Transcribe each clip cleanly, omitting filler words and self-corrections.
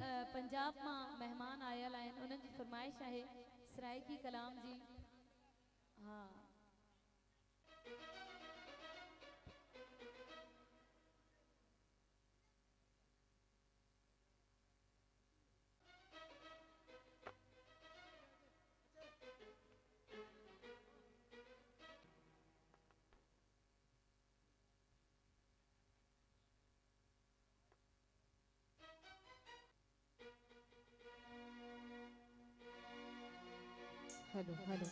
पंजाब में मेहमान आयल आहिनि उन्हनि जी फरमाइश है सराइकी कलाम जी। हाँ हेलो हेलो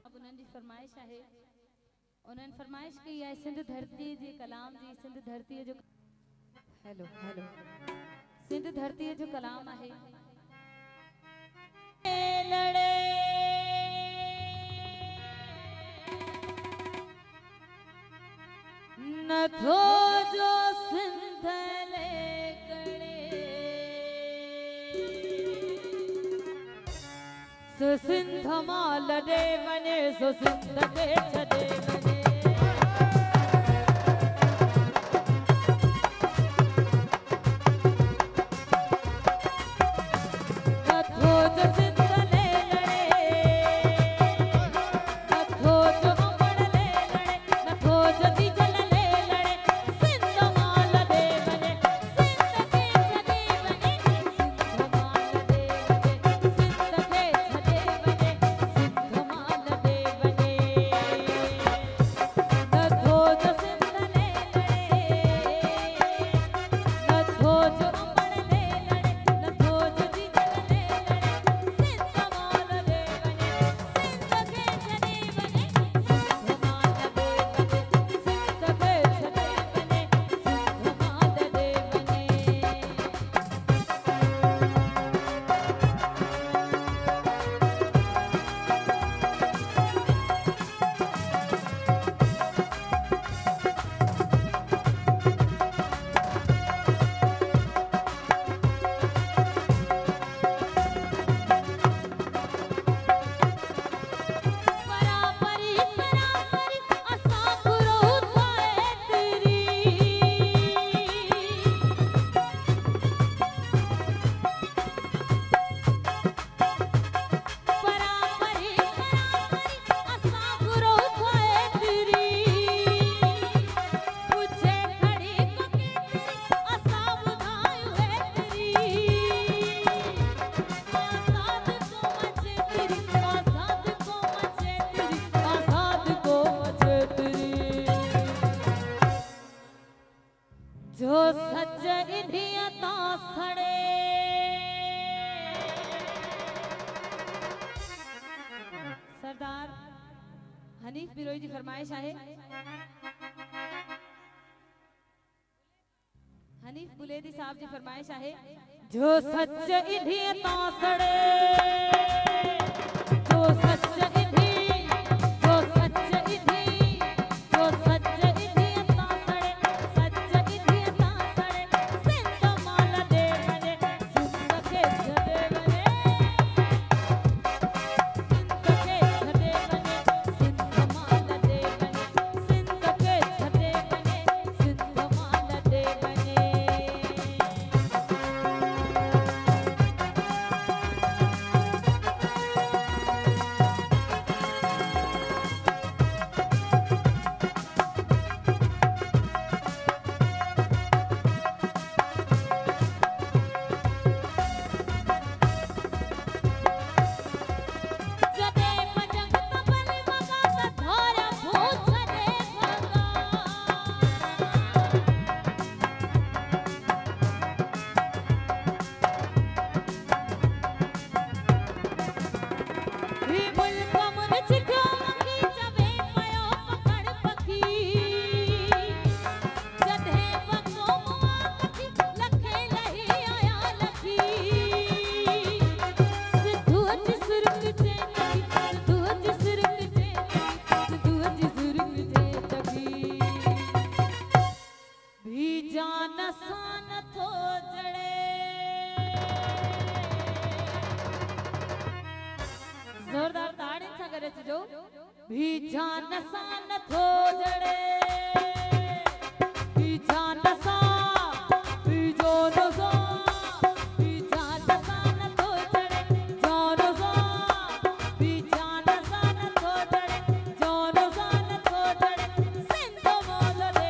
अब उन्हनि जी फरमाइश है उन्हनि फरमाइश कई है सिंध धरती जी कलाम जी सिंध धरती जो हेलो हेलो सिंध धरती जो कलाम है लड़े न थो जो सिंध ले कड़े सो सिंध मां लड़े वने सो सिंध के छड़े वने जो सच इडियता सड़े सरदार हनीफ बिरोई जी फरमाइश है हनीफ बुलेदी साहब जी फरमाइश है जो सच इडियता सड़े जो सच भी जान सान थो जड़े भी जान सा भी जो सा भी जान सान थो जड़े जो सा भी जान सान थो जड़े जो सान थो जड़े सिंध मोल दे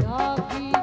Talking